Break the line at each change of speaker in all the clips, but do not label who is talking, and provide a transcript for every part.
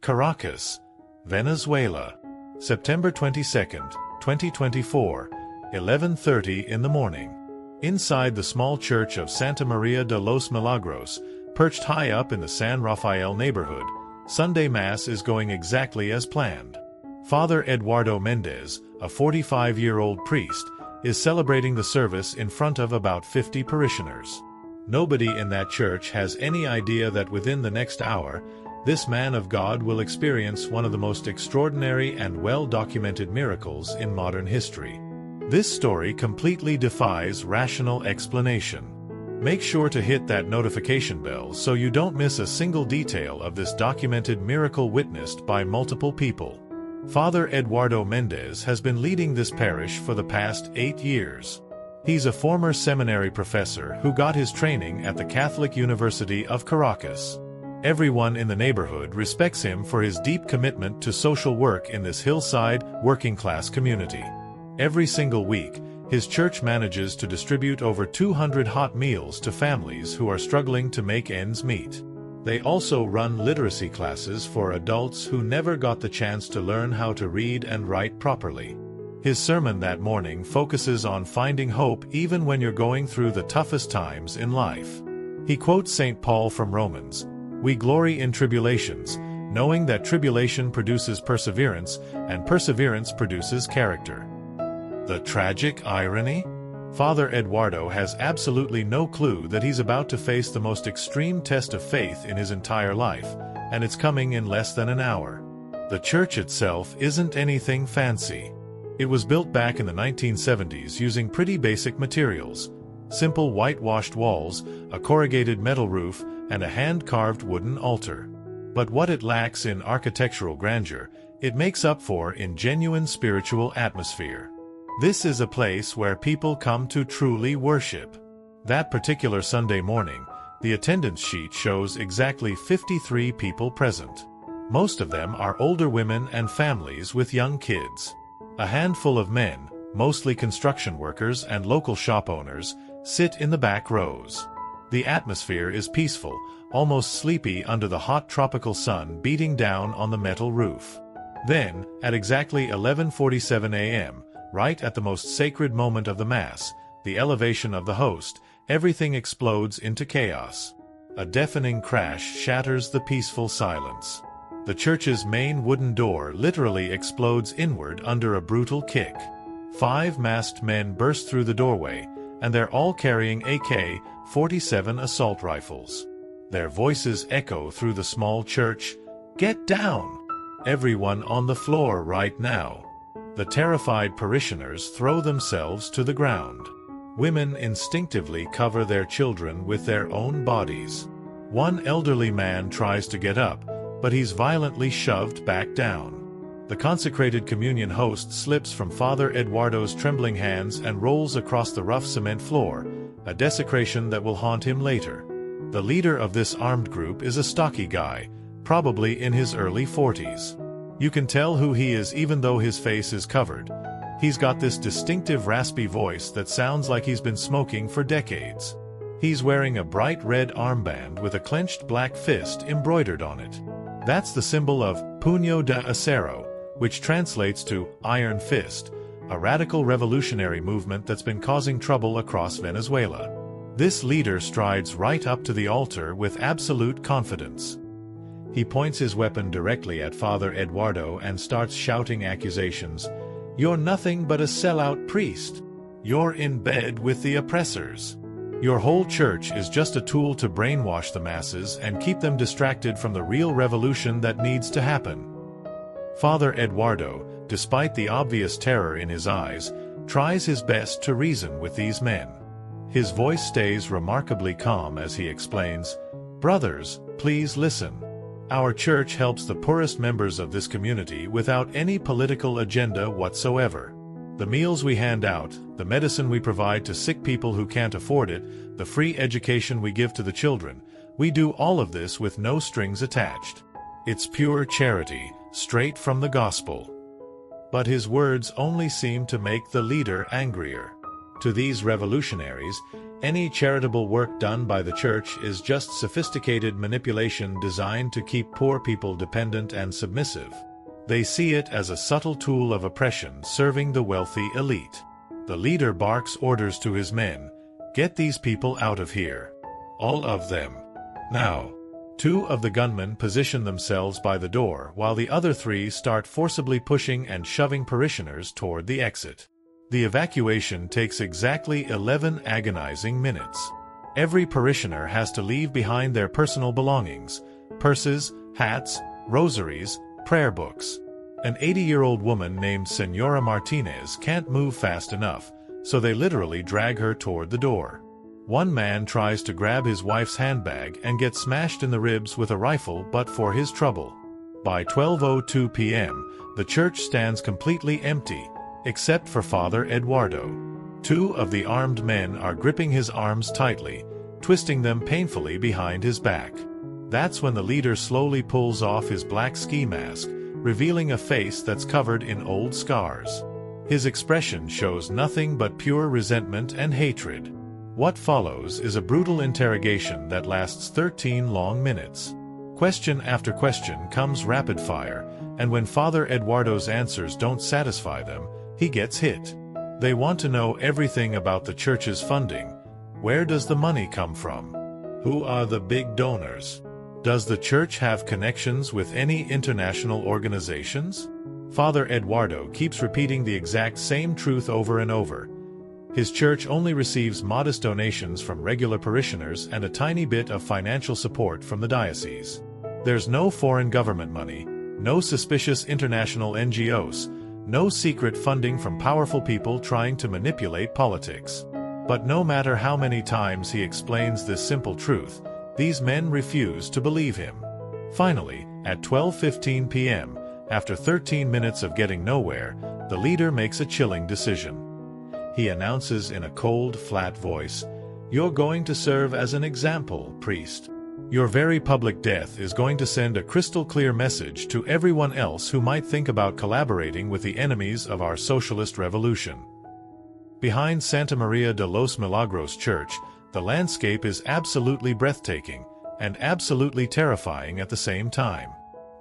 Caracas, Venezuela, September 22, 2024, 11:30 in the morning. Inside the small church of Santa Maria de los Milagros, perched high up in the San Rafael neighborhood, Sunday Mass is going exactly as planned. Father Eduardo Mendez, a 45-year-old priest, is celebrating the service in front of about 50 parishioners. Nobody in that church has any idea that within the next hour, this man of God will experience one of the most extraordinary and well-documented miracles in modern history. This story completely defies rational explanation. Make sure to hit that notification bell so you don't miss a single detail of this documented miracle witnessed by multiple people. Father Eduardo Mendez has been leading this parish for the past 8 years. He's a former seminary professor who got his training at the Catholic University of Caracas. Everyone in the neighborhood respects him for his deep commitment to social work in this hillside, working-class community. Every single week, his church manages to distribute over 200 hot meals to families who are struggling to make ends meet. They also run literacy classes for adults who never got the chance to learn how to read and write properly. His sermon that morning focuses on finding hope even when you're going through the toughest times in life. He quotes St. Paul from Romans, "We glory in tribulations, knowing that tribulation produces perseverance, and perseverance produces character." The tragic irony? Father Eduardo has absolutely no clue that he's about to face the most extreme test of faith in his entire life, and it's coming in less than an hour. The church itself isn't anything fancy. It was built back in the 1970s using pretty basic materials: simple whitewashed walls, a corrugated metal roof, and a hand-carved wooden altar. But what it lacks in architectural grandeur, it makes up for in genuine spiritual atmosphere. This is a place where people come to truly worship. That particular Sunday morning, the attendance sheet shows exactly 53 people present. Most of them are older women and families with young kids. A handful of men, mostly construction workers and local shop owners, sit in the back rows. The atmosphere is peaceful, almost sleepy under the hot tropical sun beating down on the metal roof. Then, at exactly 11:47 a.m., right at the most sacred moment of the Mass, the elevation of the host, everything explodes into chaos. A deafening crash shatters the peaceful silence. The church's main wooden door literally explodes inward under a brutal kick. 5 masked men burst through the doorway, and they're all carrying AK-47 assault rifles. Their voices echo through the small church, "Get down! Everyone on the floor right now!" The terrified parishioners throw themselves to the ground. Women instinctively cover their children with their own bodies. One elderly man tries to get up, but he's violently shoved back down. The consecrated communion host slips from Father Eduardo's trembling hands and rolls across the rough cement floor, a desecration that will haunt him later. The leader of this armed group is a stocky guy, probably in his early 40s. You can tell who he is even though his face is covered. He's got this distinctive raspy voice that sounds like he's been smoking for decades. He's wearing a bright red armband with a clenched black fist embroidered on it. That's the symbol of Puño de Acero, which translates to Iron Fist, a radical revolutionary movement that's been causing trouble across Venezuela. This leader strides right up to the altar with absolute confidence. He points his weapon directly at Father Eduardo and starts shouting accusations. "You're nothing but a sellout priest. You're in bed with the oppressors. Your whole church is just a tool to brainwash the masses and keep them distracted from the real revolution that needs to happen." Father Eduardo, despite the obvious terror in his eyes, tries his best to reason with these men. His voice stays remarkably calm as he explains, "Brothers, please listen. Our church helps the poorest members of this community without any political agenda whatsoever. The meals we hand out, the medicine we provide to sick people who can't afford it, the free education we give to the children, we do all of this with no strings attached. It's pure charity, straight from the gospel." But his words only seem to make the leader angrier. To these revolutionaries, any charitable work done by the Church is just sophisticated manipulation designed to keep poor people dependent and submissive. They see it as a subtle tool of oppression serving the wealthy elite. The leader barks orders to his men, "Get these people out of here. All of them. Now." 2 of the gunmen position themselves by the door while the other 3 start forcibly pushing and shoving parishioners toward the exit. The evacuation takes exactly 11 agonizing minutes. Every parishioner has to leave behind their personal belongings, purses, hats, rosaries, prayer books. An 80-year-old woman named Senora Martinez can't move fast enough, so they literally drag her toward the door. One man tries to grab his wife's handbag and gets smashed in the ribs with a rifle but for his trouble. By 12:02 p.m., the church stands completely empty, except for Father Eduardo. 2 of the armed men are gripping his arms tightly, twisting them painfully behind his back. That's when the leader slowly pulls off his black ski mask, revealing a face that's covered in old scars. His expression shows nothing but pure resentment and hatred. What follows is a brutal interrogation that lasts 13 long minutes. Question after question comes rapid fire, and when Father Eduardo's answers don't satisfy them, he gets hit. They want to know everything about the church's funding. Where does the money come from? Who are the big donors? Does the church have connections with any international organizations? Father Eduardo keeps repeating the exact same truth over and over. His church only receives modest donations from regular parishioners and a tiny bit of financial support from the diocese. There's no foreign government money, no suspicious international NGOs, no secret funding from powerful people trying to manipulate politics. But no matter how many times he explains this simple truth, these men refuse to believe him. Finally, at 12:15 p.m., after 13 minutes of getting nowhere, the leader makes a chilling decision. He announces in a cold, flat voice, "You're going to serve as an example, priest. Your very public death is going to send a crystal-clear message to everyone else who might think about collaborating with the enemies of our socialist revolution." Behind Santa Maria de los Milagros Church, the landscape is absolutely breathtaking and absolutely terrifying at the same time.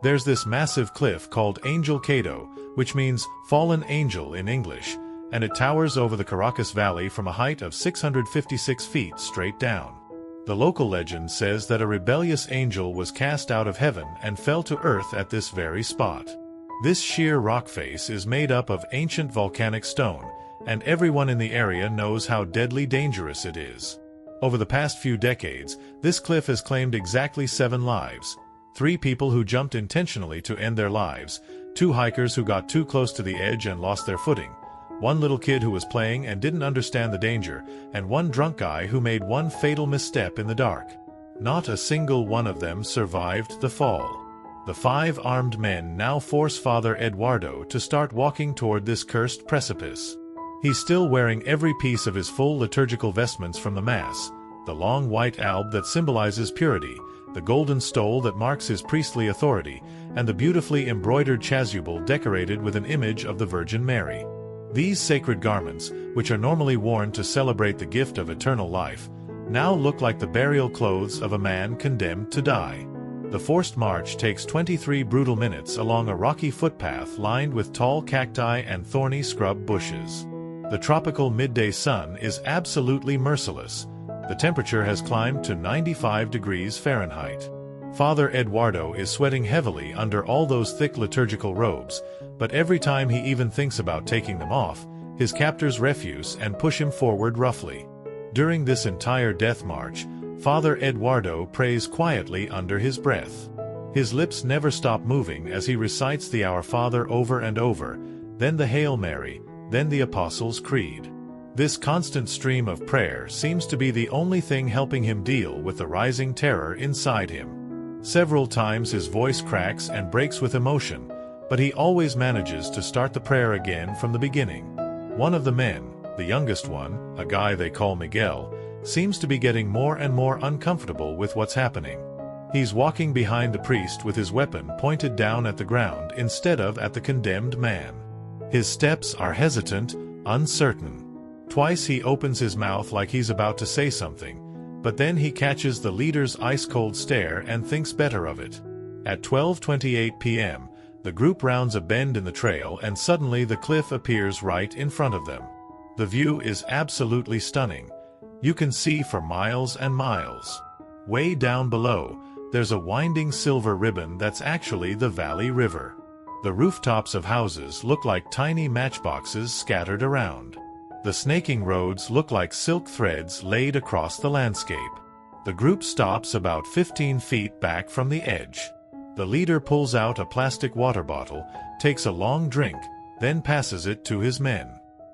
There's this massive cliff called Angel Cado, which means fallen angel in English, and it towers over the Caracas Valley from a height of 656 feet straight down. The local legend says that a rebellious angel was cast out of heaven and fell to earth at this very spot. This sheer rock face is made up of ancient volcanic stone, and everyone in the area knows how deadly dangerous it is. Over the past few decades, this cliff has claimed exactly 7 lives: 3 people who jumped intentionally to end their lives, 2 hikers who got too close to the edge and lost their footing, 1 little kid who was playing and didn't understand the danger, and 1 drunk guy who made 1 fatal misstep in the dark. Not a single one of them survived the fall. The 5 armed men now force Father Eduardo to start walking toward this cursed precipice. He's still wearing every piece of his full liturgical vestments from the Mass, the long white alb that symbolizes purity, the golden stole that marks his priestly authority, and the beautifully embroidered chasuble decorated with an image of the Virgin Mary. These sacred garments, which are normally worn to celebrate the gift of eternal life, now look like the burial clothes of a man condemned to die. The forced march takes 23 brutal minutes along a rocky footpath lined with tall cacti and thorny scrub bushes. The tropical midday sun is absolutely merciless. The temperature has climbed to 95 degrees Fahrenheit. Father Eduardo is sweating heavily under all those thick liturgical robes, but every time he even thinks about taking them off, his captors refuse and push him forward roughly. During this entire death march, Father Eduardo prays quietly under his breath. His lips never stop moving as he recites the Our Father over and over, then the Hail Mary, then the Apostles' Creed. This constant stream of prayer seems to be the only thing helping him deal with the rising terror inside him. Several times his voice cracks and breaks with emotion, but he always manages to start the prayer again from the beginning. One of the men, the youngest one, a guy they call Miguel, seems to be getting more and more uncomfortable with what's happening. He's walking behind the priest with his weapon pointed down at the ground instead of at the condemned man. His steps are hesitant, uncertain. Twice he opens his mouth like he's about to say something, but then he catches the leader's ice-cold stare and thinks better of it. At 12:28 p.m., the group rounds a bend in the trail and suddenly the cliff appears right in front of them. The view is absolutely stunning. You can see for miles and miles. Way down below, there's a winding silver ribbon that's actually the Valley River. The rooftops of houses look like tiny matchboxes scattered around. The snaking roads look like silk threads laid across the landscape. The group stops about 15 feet back from the edge. The leader pulls out a plastic water bottle, takes a long drink, then passes it to his men.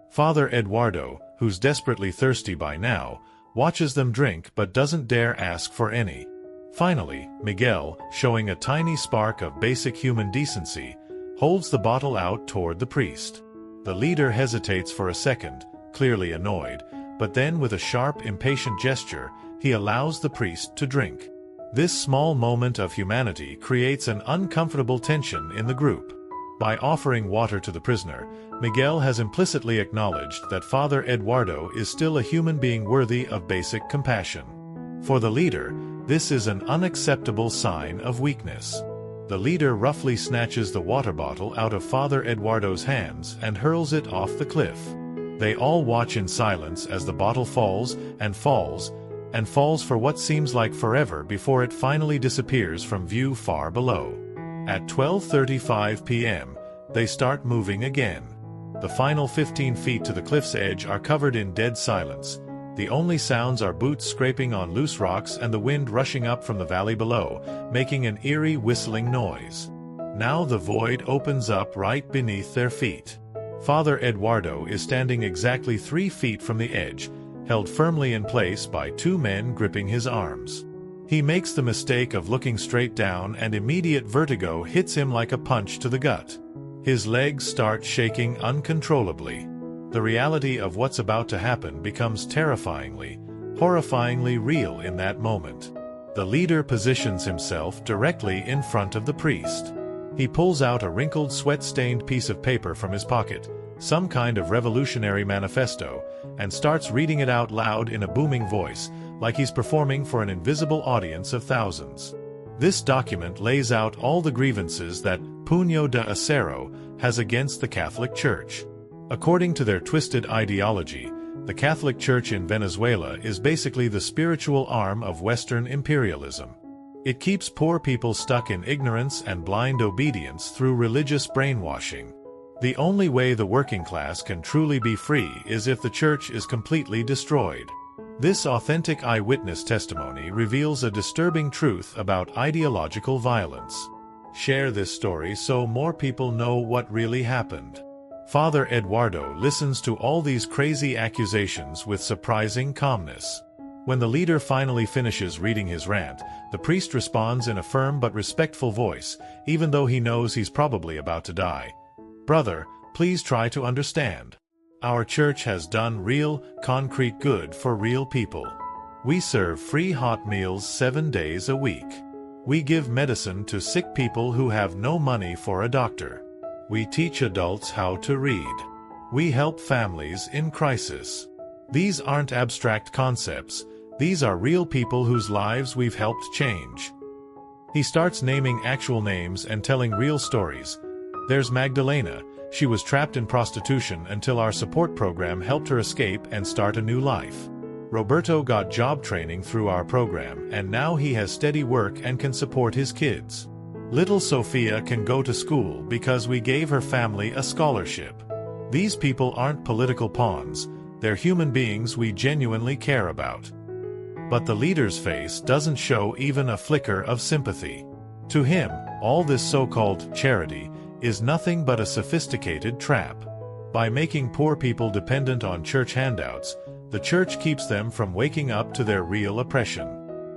Father Eduardo, who's desperately thirsty by now, watches them drink but doesn't dare ask for any. Finally, Miguel, showing a tiny spark of basic human decency, holds the bottle out toward the priest. The leader hesitates for a second, clearly annoyed, but then with a sharp, impatient gesture, he allows the priest to drink. This small moment of humanity creates an uncomfortable tension in the group. By offering water to the prisoner, Miguel has implicitly acknowledged that Father Eduardo is still a human being worthy of basic compassion. For the leader, this is an unacceptable sign of weakness. The leader roughly snatches the water bottle out of Father Eduardo's hands and hurls it off the cliff. They all watch in silence as the bottle falls and falls and falls for what seems like forever before it finally disappears from view far below. At 12:35 p.m., they start moving again. The final 15 feet to the cliff's edge are covered in dead silence. The only sounds are boots scraping on loose rocks and the wind rushing up from the valley below, making an eerie whistling noise. Now the void opens up right beneath their feet. Father Eduardo is standing exactly 3 feet from the edge, held firmly in place by 2 men gripping his arms. He makes the mistake of looking straight down and immediate vertigo hits him like a punch to the gut. His legs start shaking uncontrollably. The reality of what's about to happen becomes terrifyingly, horrifyingly real in that moment. The leader positions himself directly in front of the priest. He pulls out a wrinkled, sweat-stained piece of paper from his pocket, some kind of revolutionary manifesto, and starts reading it out loud in a booming voice, like he's performing for an invisible audience of thousands. This document lays out all the grievances that Puño de Acero has against the Catholic Church. According to their twisted ideology, the Catholic Church in Venezuela is basically the spiritual arm of Western imperialism. It keeps poor people stuck in ignorance and blind obedience through religious brainwashing. The only way the working class can truly be free is if the church is completely destroyed. This authentic eyewitness testimony reveals a disturbing truth about ideological violence. Share this story so more people know what really happened. Father Eduardo listens to all these crazy accusations with surprising calmness. When the leader finally finishes reading his rant, the priest responds in a firm but respectful voice, even though he knows he's probably about to die. "Brother, please try to understand. Our church has done real, concrete good for real people. We serve free hot meals 7 days a week. We give medicine to sick people who have no money for a doctor. We teach adults how to read. We help families in crisis. These aren't abstract concepts. These are real people whose lives we've helped change." He starts naming actual names and telling real stories. There's Magdalena. She was trapped in prostitution until our support program helped her escape and start a new life. Roberto got job training through our program, and now he has steady work and can support his kids. Little Sophia can go to school because we gave her family a scholarship. These people aren't political pawns. They're human beings we genuinely care about. But the leader's face doesn't show even a flicker of sympathy. To him, all this so-called charity is nothing but a sophisticated trap. By making poor people dependent on church handouts, the church keeps them from waking up to their real oppression.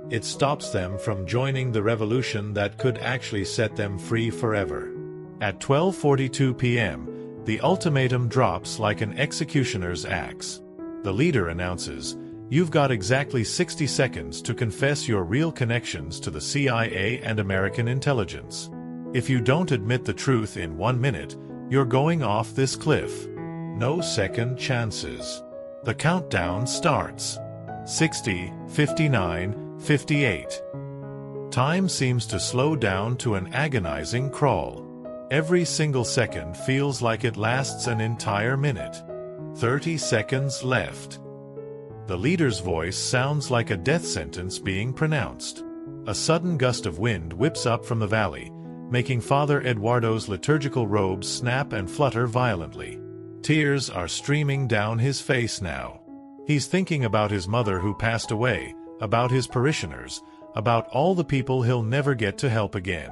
It stops them from joining the revolution that could actually set them free forever. At 12:42 p.m., the ultimatum drops like an executioner's axe. The leader announces, "You've got exactly 60 seconds to confess your real connections to the CIA and American intelligence. If you don't admit the truth in 1 minute, you're going off this cliff. No second chances." The countdown starts. 60, 59, 58. Time seems to slow down to an agonizing crawl. Every single second feels like it lasts an entire minute. 30 seconds left. The leader's voice sounds like a death sentence being pronounced. A sudden gust of wind whips up from the valley, making Father Eduardo's liturgical robes snap and flutter violently. Tears are streaming down his face now. He's thinking about his mother who passed away, about his parishioners, about all the people he'll never get to help again.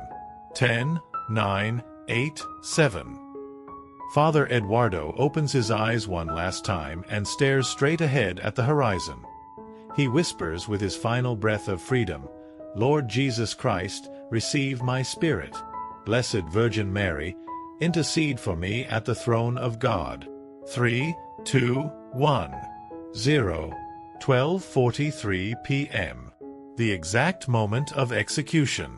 10, 9, 8, 7. Father Eduardo opens his eyes one last time and stares straight ahead at the horizon. He whispers with his final breath of freedom, "Lord Jesus Christ, receive my spirit. Blessed Virgin Mary, intercede for me at the throne of God." 3, 2, 1, 0. 12:43 p.m. The exact moment of execution.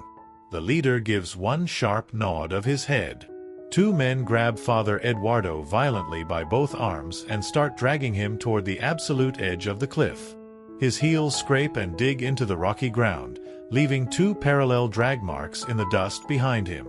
The leader gives one sharp nod of his head. Two men grab Father Eduardo violently by both arms and start dragging him toward the absolute edge of the cliff. His heels scrape and dig into the rocky ground, leaving two parallel drag marks in the dust behind him.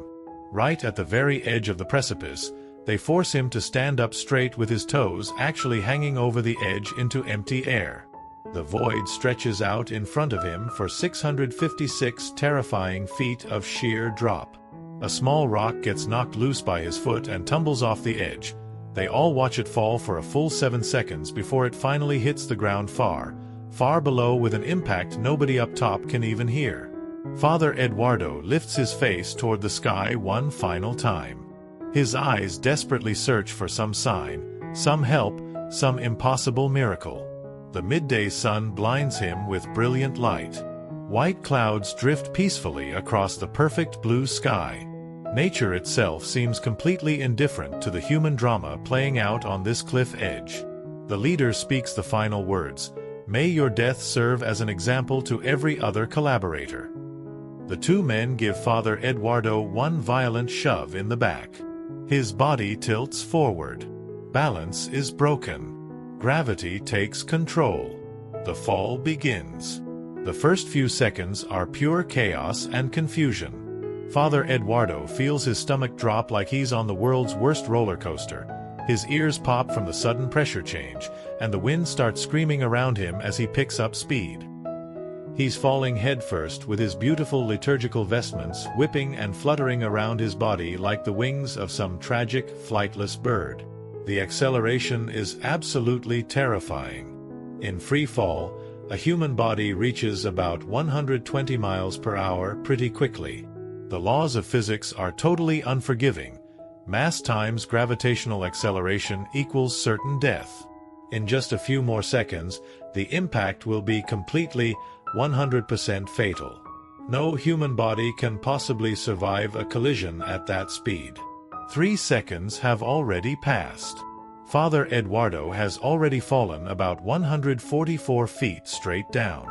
Right at the very edge of the precipice, they force him to stand up straight with his toes actually hanging over the edge into empty air. The void stretches out in front of him for 656 terrifying feet of sheer drop. A small rock gets knocked loose by his foot and tumbles off the edge. They all watch it fall for a full 7 seconds before it finally hits the ground far, far below with an impact nobody up top can even hear. Father Eduardo lifts his face toward the sky one final time. His eyes desperately search for some sign, some help, some impossible miracle. The midday sun blinds him with brilliant light. White clouds drift peacefully across the perfect blue sky. Nature itself seems completely indifferent to the human drama playing out on this cliff edge. The leader speaks the final words, "May your death serve as an example to every other collaborator." The two men give Father Eduardo one violent shove in the back. His body tilts forward. Balance is broken. Gravity takes control. The fall begins. The first few seconds are pure chaos and confusion. Father Eduardo feels his stomach drop like he's on the world's worst roller coaster. His ears pop from the sudden pressure change, and the wind starts screaming around him as he picks up speed. He's falling headfirst with his beautiful liturgical vestments whipping and fluttering around his body like the wings of some tragic, flightless bird. The acceleration is absolutely terrifying. In free fall, a human body reaches about 120 miles per hour pretty quickly. The laws of physics are totally unforgiving. Mass times gravitational acceleration equals certain death. In just a few more seconds, the impact will be completely 100% fatal. No human body can possibly survive a collision at that speed. 3 seconds have already passed. Father Eduardo has already fallen about 144 feet straight down.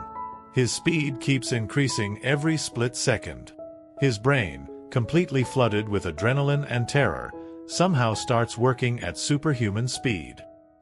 His speed keeps increasing every split second. His brain, completely flooded with adrenaline and terror, somehow starts working at superhuman speed.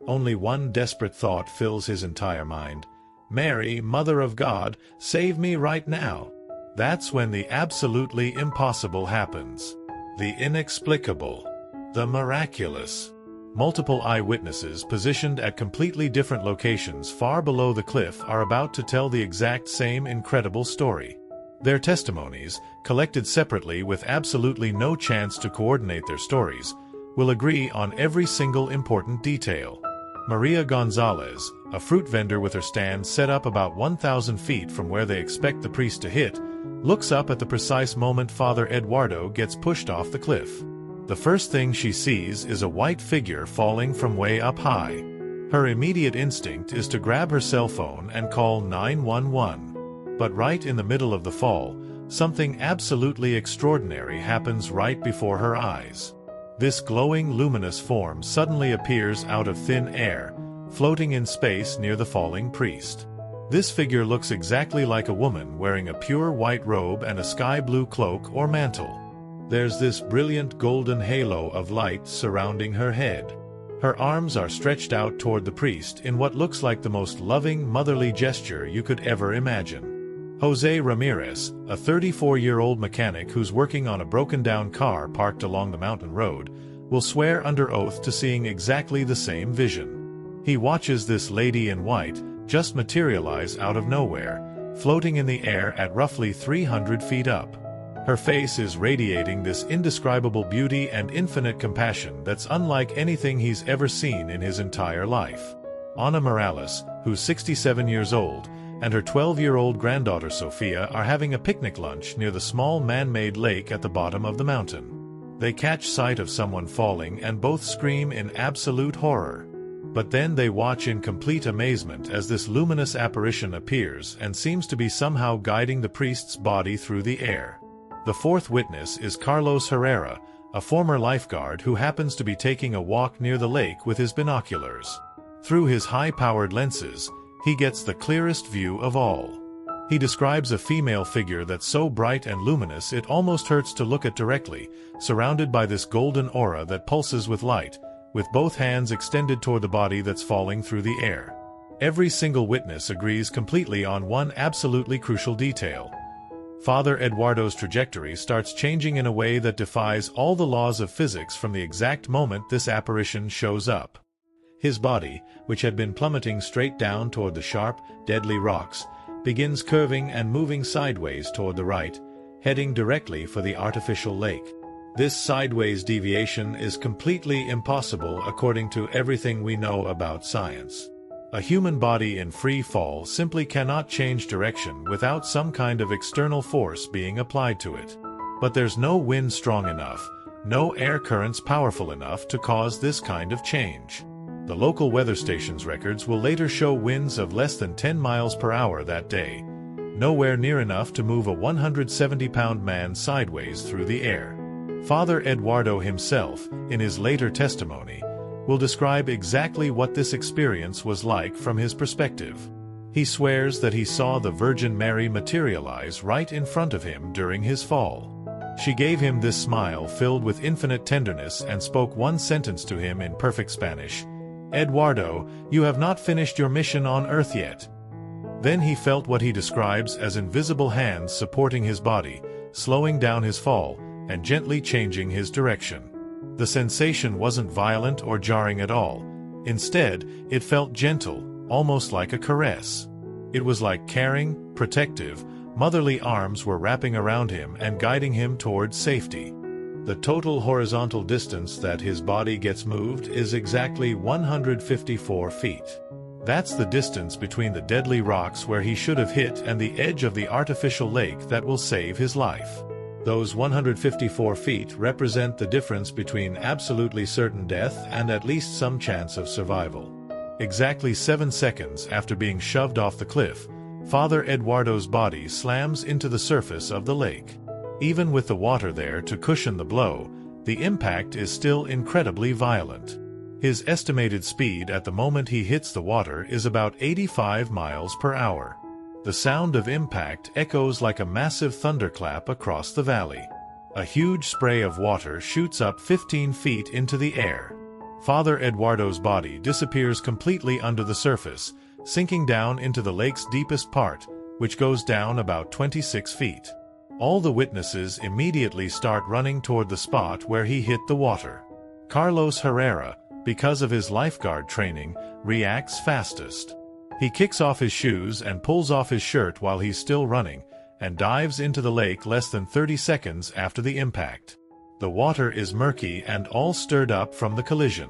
Only one desperate thought fills his entire mind. "Mary, Mother of God, save me right now." That's when the absolutely impossible happens. The inexplicable. The miraculous. Multiple eyewitnesses positioned at completely different locations far below the cliff are about to tell the exact same incredible story. Their testimonies, collected separately with absolutely no chance to coordinate their stories, will agree on every single important detail. Maria Gonzalez, a fruit vendor with her stand set up about 1,000 feet from where they expect the priest to hit, looks up at the precise moment Father Eduardo gets pushed off the cliff. The first thing she sees is a white figure falling from way up high. Her immediate instinct is to grab her cell phone and call 911. But right in the middle of the fall, something absolutely extraordinary happens right before her eyes. This glowing luminous form suddenly appears out of thin air, floating in space near the falling priest. This figure looks exactly like a woman wearing a pure white robe and a sky blue cloak or mantle. There's this brilliant golden halo of light surrounding her head. Her arms are stretched out toward the priest in what looks like the most loving, motherly gesture you could ever imagine. Jose Ramirez, a 34-year-old mechanic who's working on a broken-down car parked along the mountain road, will swear under oath to seeing exactly the same vision. He watches this lady in white just materialize out of nowhere, floating in the air at roughly 300 feet up. Her face is radiating this indescribable beauty and infinite compassion that's unlike anything he's ever seen in his entire life. Ana Morales, who's 67 years old, and her 12-year-old granddaughter Sofia are having a picnic lunch near the small man-made lake at the bottom of the mountain. They catch sight of someone falling and both scream in absolute horror. But then they watch in complete amazement as this luminous apparition appears and seems to be somehow guiding the priest's body through the air. The fourth witness is Carlos Herrera, a former lifeguard who happens to be taking a walk near the lake with his binoculars. Through his high-powered lenses, he gets the clearest view of all. He describes a female figure that's so bright and luminous it almost hurts to look at directly, surrounded by this golden aura that pulses with light, with both hands extended toward the body that's falling through the air. Every single witness agrees completely on one absolutely crucial detail. Father Eduardo's trajectory starts changing in a way that defies all the laws of physics from the exact moment this apparition shows up. His body, which had been plummeting straight down toward the sharp, deadly rocks, begins curving and moving sideways toward the right, heading directly for the artificial lake. This sideways deviation is completely impossible according to everything we know about science. A human body in free fall simply cannot change direction without some kind of external force being applied to it. But there's no wind strong enough, no air currents powerful enough to cause this kind of change. The local weather station's records will later show winds of less than 10 miles per hour that day, nowhere near enough to move a 170-pound man sideways through the air. Father Eduardo himself, in his later testimony, will describe exactly what this experience was like from his perspective. He swears that he saw the Virgin Mary materialize right in front of him during his fall. She gave him this smile filled with infinite tenderness and spoke one sentence to him in perfect Spanish: "Eduardo, you have not finished your mission on earth yet." Then he felt what he describes as invisible hands supporting his body, slowing down his fall, and gently changing his direction. The sensation wasn't violent or jarring at all. Instead, it felt gentle, almost like a caress. It was like caring, protective, motherly arms were wrapping around him and guiding him towards safety. The total horizontal distance that his body gets moved is exactly 154 feet. That's the distance between the deadly rocks where he should have hit and the edge of the artificial lake that will save his life. Those 154 feet represent the difference between absolutely certain death and at least some chance of survival. Exactly 7 seconds after being shoved off the cliff, Father Eduardo's body slams into the surface of the lake. Even with the water there to cushion the blow, the impact is still incredibly violent. His estimated speed at the moment he hits the water is about 85 miles per hour. The sound of impact echoes like a massive thunderclap across the valley. A huge spray of water shoots up 15 feet into the air. Father Eduardo's body disappears completely under the surface, sinking down into the lake's deepest part, which goes down about 26 feet. All the witnesses immediately start running toward the spot where he hit the water. Carlos Herrera, because of his lifeguard training, reacts fastest. He kicks off his shoes and pulls off his shirt while he's still running, and dives into the lake less than 30 seconds after the impact. The water is murky and all stirred up from the collision.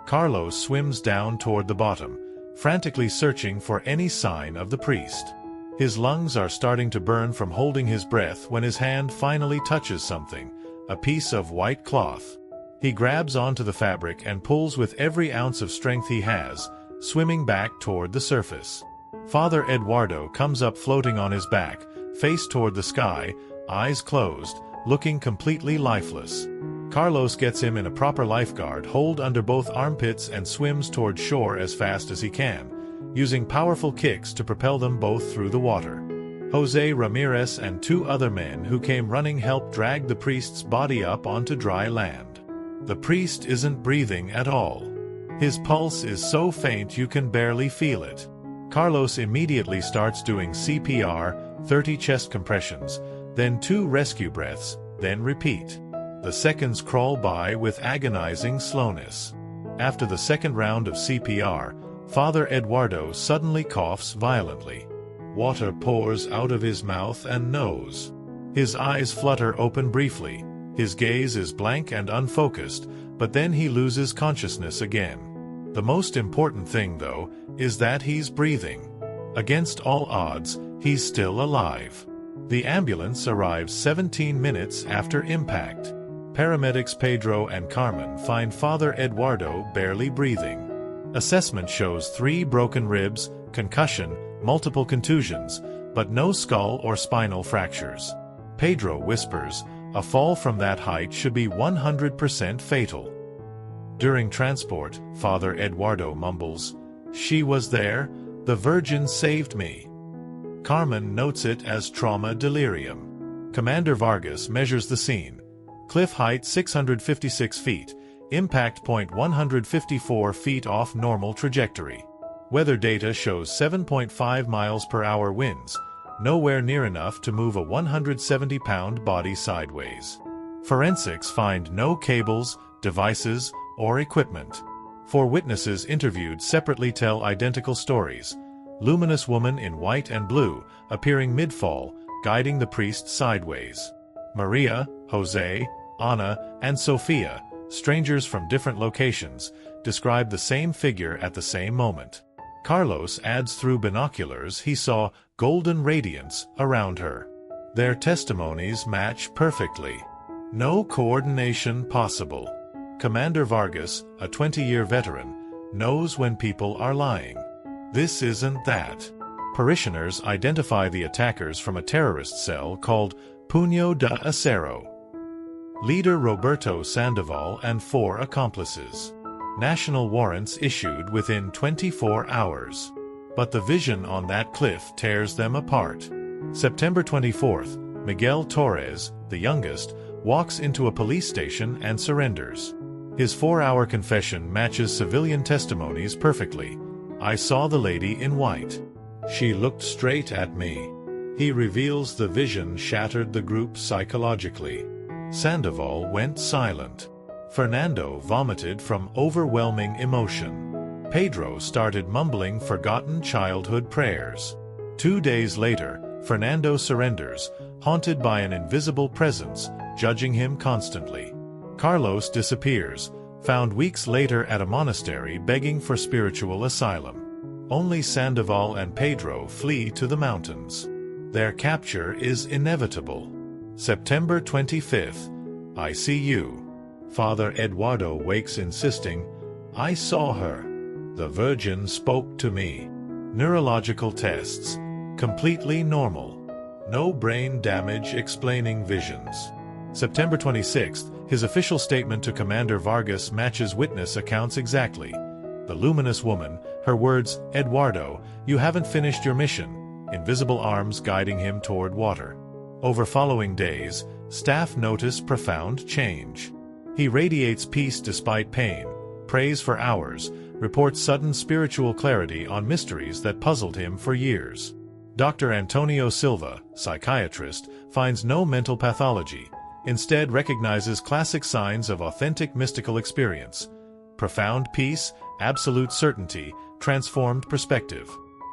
Carlos swims down toward the bottom, frantically searching for any sign of the priest. His lungs are starting to burn from holding his breath when his hand finally touches something, a piece of white cloth. He grabs onto the fabric and pulls with every ounce of strength he has, swimming back toward the surface. Father Eduardo comes up floating on his back, face toward the sky, eyes closed, looking completely lifeless. Carlos gets him in a proper lifeguard hold under both armpits and swims toward shore as fast as he can, using powerful kicks to propel them both through the water. Jose Ramirez and 2 other men who came running help drag the priest's body up onto dry land. The priest isn't breathing at all. His pulse is so faint you can barely feel it. Carlos immediately starts doing CPR, 30 chest compressions, then 2 rescue breaths, then repeat. The seconds crawl by with agonizing slowness. After the second round of CPR, Father Eduardo suddenly coughs violently. Water pours out of his mouth and nose. His eyes flutter open briefly. His gaze is blank and unfocused, but then he loses consciousness again. The most important thing, though, is that he's breathing. Against all odds, he's still alive. The ambulance arrives 17 minutes after impact. Paramedics Pedro and Carmen find Father Eduardo barely breathing. Assessment shows 3 broken ribs, concussion, multiple contusions, but no skull or spinal fractures. Pedro whispers, a fall from that height should be 100% fatal. During transport, Father Eduardo mumbles, "She was there, the Virgin saved me." Carmen notes it as trauma delirium. Commander Vargas measures the scene. Cliff height 656 feet, impact point 154 feet off normal trajectory. Weather data shows 7.5 miles per hour winds, nowhere near enough to move a 170-pound body sideways. Forensics find no cables, devices, or equipment. 4 witnesses interviewed separately tell identical stories. Luminous woman in white and blue, appearing mid-fall, guiding the priest sideways. Maria, Jose, Ana, and Sofia, strangers from different locations, describe the same figure at the same moment. Carlos adds through binoculars he saw golden radiance around her. Their testimonies match perfectly. No coordination possible. Commander Vargas, a 20-year veteran, knows when people are lying. This isn't that. Parishioners identify the attackers from a terrorist cell called Puño de Acero. Leader Roberto Sandoval and 4 accomplices. National warrants issued within 24 hours. But the vision on that cliff tears them apart. September 24th, Miguel Torres, the youngest, walks into a police station and surrenders. His 4-hour confession matches civilian testimonies perfectly. "I saw the lady in white. She looked straight at me." He reveals the vision shattered the group psychologically. Sandoval went silent. Fernando vomited from overwhelming emotion. Pedro started mumbling forgotten childhood prayers. 2 days later, Fernando surrenders, haunted by an invisible presence, judging him constantly. Carlos disappears, found weeks later at a monastery begging for spiritual asylum. Only Sandoval and Pedro flee to the mountains. Their capture is inevitable. September 25th, ICU. Father Eduardo wakes insisting, "I saw her. The Virgin spoke to me." Neurological tests. Completely normal. No brain damage explaining visions. September 26th, his official statement to Commander Vargas matches witness accounts exactly. The luminous woman, her words, "Eduardo, you haven't finished your mission," invisible arms guiding him toward water. Over following days, staff notice profound change. He radiates peace despite pain, prays for hours, reports sudden spiritual clarity on mysteries that puzzled him for years. Dr. Antonio Silva, psychiatrist, finds no mental pathology, instead recognizes classic signs of authentic mystical experience. Profound peace, absolute certainty, transformed perspective.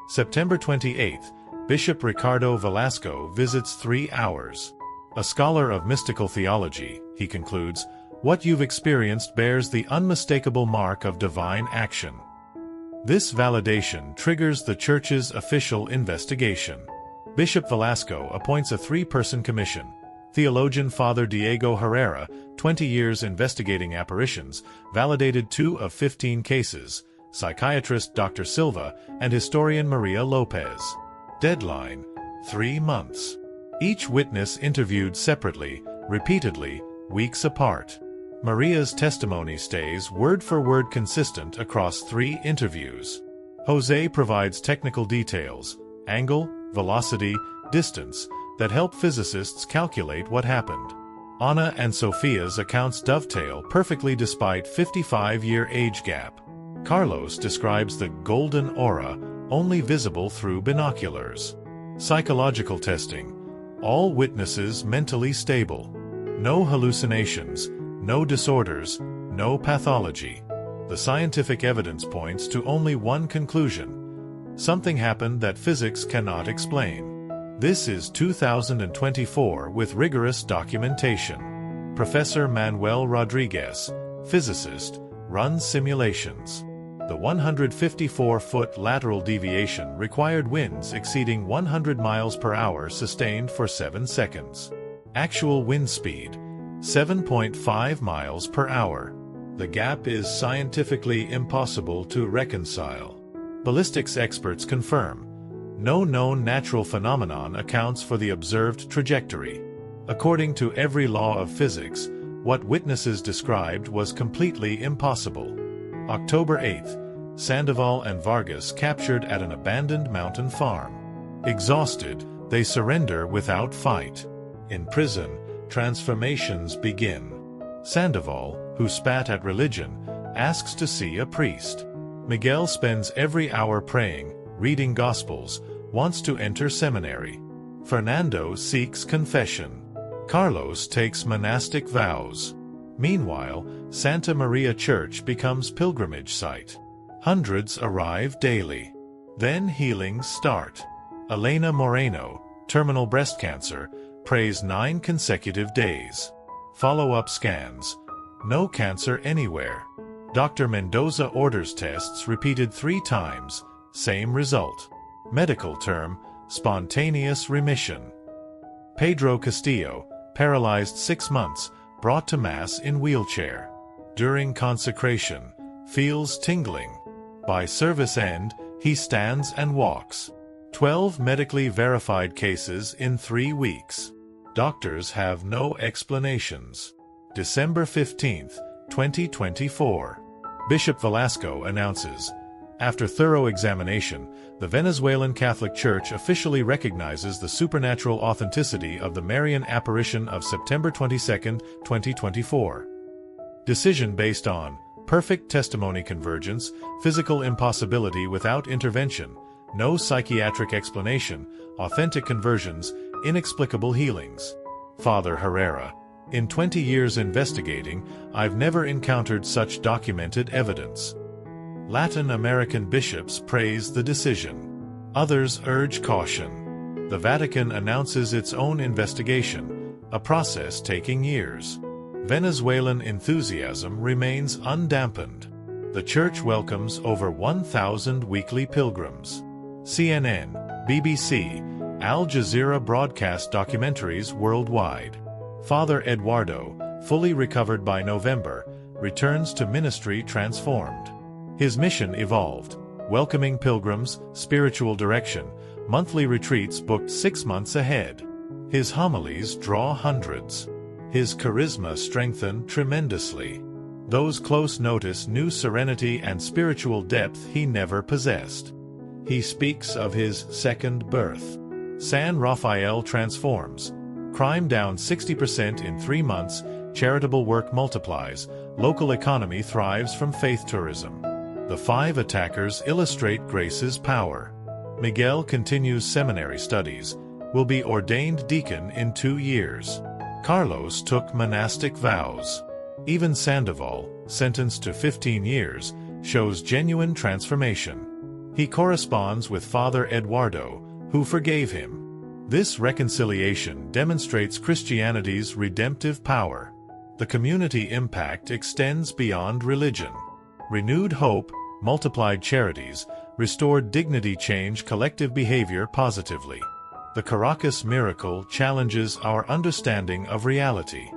September 28th, Bishop Ricardo Velasco visits 3 hours. A scholar of mystical theology, he concludes, "What you've experienced bears the unmistakable mark of divine action." This validation triggers the Church's official investigation. Bishop Velasco appoints a 3-person commission. Theologian Father Diego Herrera, 20 years investigating apparitions, validated 2 of 15 cases, psychiatrist Dr. Silva, and historian Maria Lopez. Deadline: 3 months. Each witness interviewed separately, repeatedly, weeks apart. Maria's testimony stays word-for-word consistent across 3 interviews. Jose provides technical details, angle, velocity, distance, that help physicists calculate what happened. Ana and Sofia's accounts dovetail perfectly despite 55-year age gap. Carlos describes the golden aura, only visible through binoculars. Psychological testing. All witnesses mentally stable. No hallucinations, no disorders, no pathology. The scientific evidence points to only one conclusion. Something happened that physics cannot explain. This is 2024 with rigorous documentation. Professor Manuel Rodriguez, physicist, runs simulations. The 154-foot lateral deviation required winds exceeding 100 miles per hour sustained for 7 seconds. Actual wind speed, 7.5 miles per hour. The gap is scientifically impossible to reconcile. Ballistics experts confirm. No known natural phenomenon accounts for the observed trajectory. According to every law of physics, what witnesses described was completely impossible. October 8th, Sandoval and Vargas captured at an abandoned mountain farm. Exhausted, they surrender without fight. In prison, transformations begin. Sandoval, who spat at religion, asks to see a priest. Miguel spends every hour praying, reading Gospels, wants to enter seminary. Fernando seeks confession. Carlos takes monastic vows. Meanwhile, Santa Maria Church becomes pilgrimage site. Hundreds arrive daily. Then healings start. Elena Moreno, terminal breast cancer, prays 9 consecutive days. Follow-up scans. No cancer anywhere. Dr. Mendoza orders tests repeated 3 times, same result. Medical term, spontaneous remission. Pedro Castillo, paralyzed 6 months, brought to Mass in wheelchair. During consecration, feels tingling. By service end, he stands and walks. 12 medically verified cases in 3 weeks. Doctors have no explanations. December 15th, 2024. Bishop Velasco announces, after thorough examination, the Venezuelan Catholic Church officially recognizes the supernatural authenticity of the Marian apparition of September 22, 2024. Decision based on perfect testimony convergence, physical impossibility without intervention, no psychiatric explanation, authentic conversions, inexplicable healings. Father Herrera, in 20 years investigating, I've never encountered such documented evidence. Latin American bishops praise the decision. Others urge caution. The Vatican announces its own investigation, a process taking years. Venezuelan enthusiasm remains undampened. The Church welcomes over 1,000 weekly pilgrims. CNN, BBC, Al Jazeera broadcast documentaries worldwide. Father Eduardo, fully recovered by November, returns to ministry transformed. His mission evolved, welcoming pilgrims, spiritual direction, monthly retreats booked 6 months ahead. His homilies draw hundreds. His charisma strengthened tremendously. Those close notice new serenity and spiritual depth he never possessed. He speaks of his second birth. San Rafael transforms. Crime down 60% in 3 months, charitable work multiplies, local economy thrives from faith tourism. The 5 attackers illustrate grace's power. Miguel continues seminary studies, will be ordained deacon in 2 years. Carlos took monastic vows. Even Sandoval, sentenced to 15 years, shows genuine transformation. He corresponds with Father Eduardo, who forgave him. This reconciliation demonstrates Christianity's redemptive power. The community impact extends beyond religion. Renewed hope, multiplied charities, restored dignity change collective behavior positively. The Caracas miracle challenges our understanding of reality.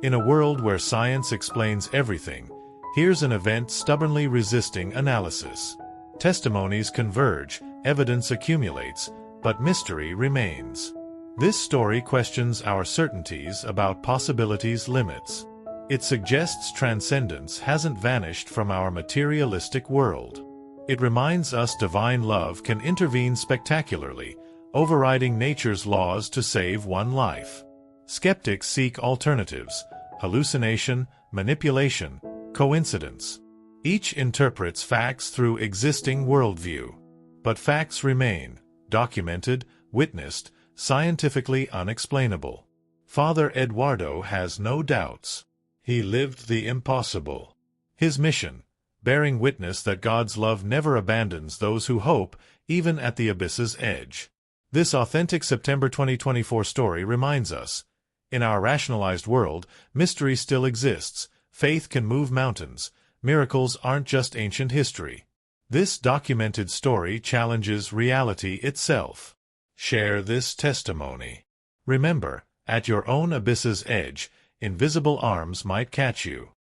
In a world where science explains everything, here's an event stubbornly resisting analysis. Testimonies converge, evidence accumulates, but mystery remains. This story questions our certainties about possibilities' limits. It suggests transcendence hasn't vanished from our materialistic world. It reminds us divine love can intervene spectacularly, overriding nature's laws to save one life. Skeptics seek alternatives: hallucination, manipulation, coincidence. Each interprets facts through existing worldview. But facts remain, documented, witnessed, scientifically unexplainable. Father Eduardo has no doubts. He lived the impossible. His mission, bearing witness that God's love never abandons those who hope, even at the abyss's edge. This authentic September 2024 story reminds us, in our rationalized world, mystery still exists, faith can move mountains, miracles aren't just ancient history. This documented story challenges reality itself. Share this testimony. Remember, at your own abyss's edge, invisible arms might catch you.